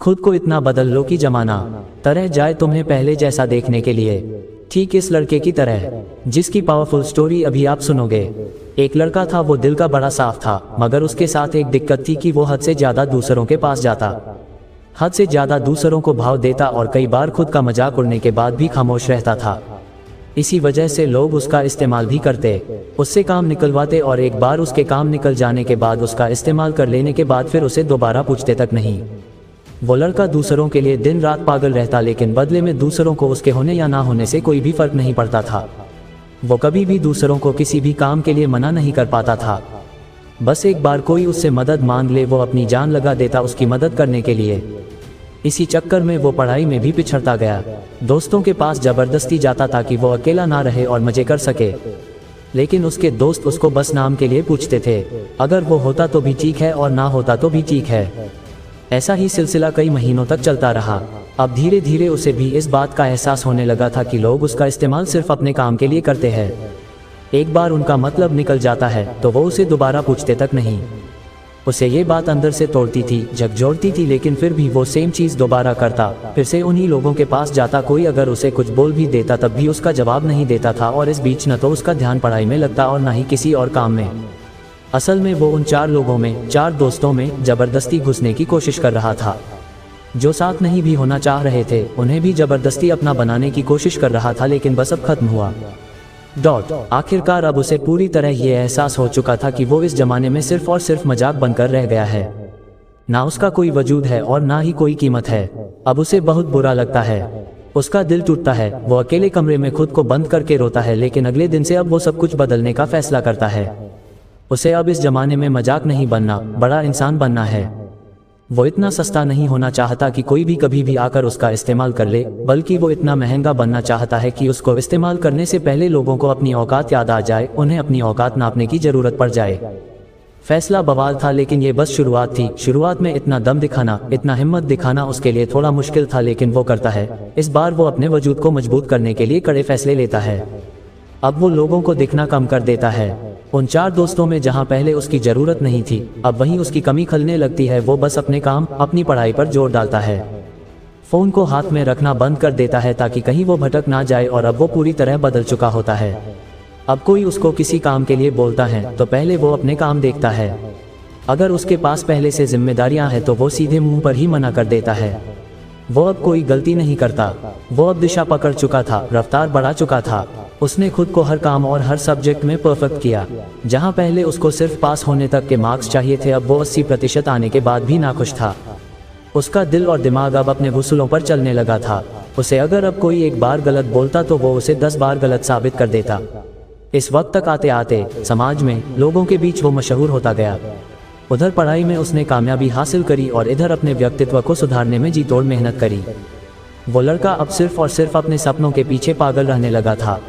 खुद को इतना बदल लो कि जमाना तरह जाए तुम्हें पहले जैसा देखने के लिए। ठीक इस लड़के की तरह जिसकी पावरफुल स्टोरी अभी आप सुनोगे। एक लड़का था, वो दिल का बड़ा साफ था, मगर उसके साथ एक दिक्कत थी कि वो हद से ज्यादा दूसरों के पास जाता, हद से ज्यादा दूसरों को भाव देता और कई बार खुद का मजाक उड़ने के बाद भी खामोश रहता था। इसी वजह से लोग उसका इस्तेमाल भी करते, उससे काम निकलवाते और एक बार उसके काम निकल जाने के बाद उसका इस्तेमाल कर लेने के बाद फिर उसे दोबारा पूछते तक नहीं। वो लड़का दूसरों के लिए दिन रात पागल रहता, लेकिन बदले में दूसरों को उसके होने या ना होने से कोई भी फर्क नहीं पड़ता था। वो कभी भी दूसरों को किसी भी काम के लिए मना नहीं कर पाता था। बस एक बार कोई उससे मदद मांग ले, वो अपनी जान लगा देता उसकी मदद करने के लिए। इसी चक्कर में वो पढ़ाई में भी पिछड़ता गया। दोस्तों के पास जबरदस्ती जाता ताकि वो अकेला ना रहे और मजे कर सके, लेकिन उसके दोस्त उसको बस नाम के लिए पूछते थे। अगर वो होता तो भी ठीक है और ना होता तो भी ठीक है। ऐसा ही सिलसिला कई महीनों तक चलता रहा। अब धीरे धीरे उसे भी इस बात का एहसास होने लगा था कि लोग उसका इस्तेमाल सिर्फ अपने काम के लिए करते हैं। एक बार उनका मतलब निकल जाता है तो वो उसे दोबारा पूछते तक नहीं। उसे ये बात अंदर से तोड़ती थी, झकझोरती थी, लेकिन फिर भी वो सेम चीज़ दोबारा करता। फिर से उन्हीं लोगों के पास जाता, कोई अगर उसे कुछ बोल भी देता तब भी उसका जवाब नहीं देता था, और इस बीच न तो उसका ध्यान पढ़ाई में लगता और ना ही किसी और काम में। असल में वो उन 4 लोगों में, 4 दोस्तों में जबरदस्ती घुसने की कोशिश कर रहा था। जो साथ नहीं भी होना चाह रहे थे उन्हें भी जबरदस्ती अपना बनाने की कोशिश कर रहा था, लेकिन बस अब खत्म हुआ। आखिरकार अब उसे पूरी तरह ये एहसास हो चुका था कि वो इस जमाने में सिर्फ और सिर्फ मजाक बनकर रह गया है। ना उसका कोई वजूद है और ना ही कोई कीमत है। अब उसे बहुत बुरा लगता है, उसका दिल टूटता है। वो अकेले कमरे में खुद को बंद करके रोता है, लेकिन अगले दिन से अब वो सब कुछ बदलने का फैसला करता है। उसे अब इस जमाने में मजाक नहीं बनना, बड़ा इंसान बनना है। वो इतना सस्ता नहीं होना चाहता कि कोई भी कभी भी आकर उसका इस्तेमाल कर ले, बल्कि वो इतना महंगा बनना चाहता है कि उसको इस्तेमाल करने से पहले लोगों को अपनी औकात याद आ जाए, उन्हें अपनी औकात नापने की जरूरत पड़ जाए। फैसला बवाल था, लेकिन ये बस शुरुआत थी। शुरुआत में इतना दम दिखाना, इतना हिम्मत दिखाना उसके लिए थोड़ा मुश्किल था, लेकिन वो करता है। इस बार वो अपने वजूद को मजबूत करने के लिए कड़े फैसले लेता है। अब वो लोगों को दिखना कम कर देता है। उन 4 दोस्तों में जहां पहले उसकी जरूरत नहीं थी, अब वहीं उसकी कमी खलने लगती है। वो बस अपने काम, अपनी पढ़ाई पर जोर डालता है। फोन को हाथ में रखना बंद कर देता है ताकि कहीं वो भटक ना जाए, और अब वो पूरी तरह बदल चुका होता है। अब कोई उसको किसी काम के लिए बोलता है तो पहले वो अपने काम देखता है। अगर उसके पास पहले से जिम्मेदारियां हैं तो वो सीधे मुंह पर ही मना कर देता है। वो अब कोई गलती नहीं करता। वो अब दिशा पकड़ चुका था, रफ्तार बढ़ा चुका था। उसने खुद को हर काम और हर सब्जेक्ट में परफेक्ट किया। जहां पहले उसको सिर्फ पास होने तक के मार्क्स चाहिए थे, अब वो 80% आने के बाद भी नाखुश था। उसका दिल और दिमाग अब अपने वसूलों पर चलने लगा था। उसे अगर अब कोई एक बार गलत बोलता तो वो उसे 10 बार गलत साबित कर देता। इस वक्त तक आते आते समाज में, लोगों के बीच वो मशहूर होता गया। उधर पढ़ाई में उसने कामयाबी हासिल करी और इधर अपने व्यक्तित्व को सुधारने में जी तोड़ मेहनत करी। वो लड़का अब सिर्फ और सिर्फ अपने सपनों के पीछे पागल रहने लगा था।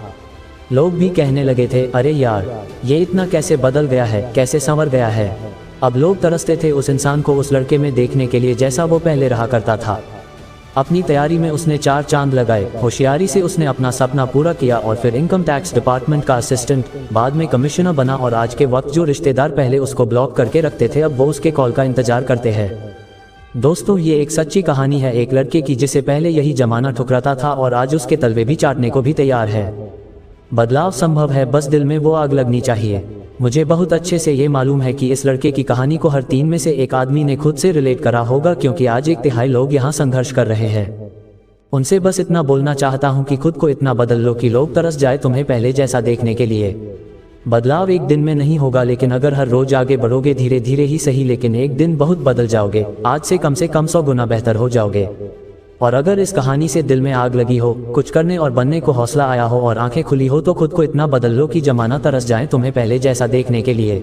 लोग भी कहने लगे थे, अरे यार, ये इतना कैसे बदल गया है, कैसे संवर गया है। अब लोग तरसते थे उस इंसान को उस लड़के में देखने के लिए जैसा वो पहले रहा करता था। अपनी तैयारी में उसने 4 चांद लगाए। होशियारी से उसने अपना सपना पूरा किया और फिर इनकम टैक्स डिपार्टमेंट का असिस्टेंट, बाद में कमिश्नर बना, और आज के वक्त जो रिश्तेदार पहले उसको ब्लॉक करके रखते थे अब वो उसके कॉल का इंतजार करते हैं। दोस्तों, ये एक सच्ची कहानी है एक लड़के की जिसे पहले यही जमाना ठुकराता था और आज उसके तलवे भी चाटने को भी तैयार है। बदलाव संभव है, बस दिल में वो आग लगनी चाहिए। मुझे बहुत अच्छे से ये मालूम है कि इस लड़के की कहानी को हर 3 में से एक आदमी ने खुद से रिलेट करा होगा, क्योंकि आज 1/3 लोग यहाँ संघर्ष कर रहे हैं। उनसे बस इतना बोलना चाहता हूँ कि खुद को इतना बदल लो कि लोग तरस जाए तुम्हें पहले जैसा देखने के लिए। बदलाव एक दिन में नहीं होगा, लेकिन अगर हर रोज आगे बढ़ोगे, धीरे धीरे ही सही, लेकिन एक दिन बहुत बदल जाओगे। आज से कम 100 गुना बेहतर हो जाओगे। और अगर इस कहानी से दिल में आग लगी हो, कुछ करने और बनने को हौसला आया हो और आंखें खुली हो, तो खुद को इतना बदल लो कि जमाना तरस जाए तुम्हें पहले जैसा देखने के लिए।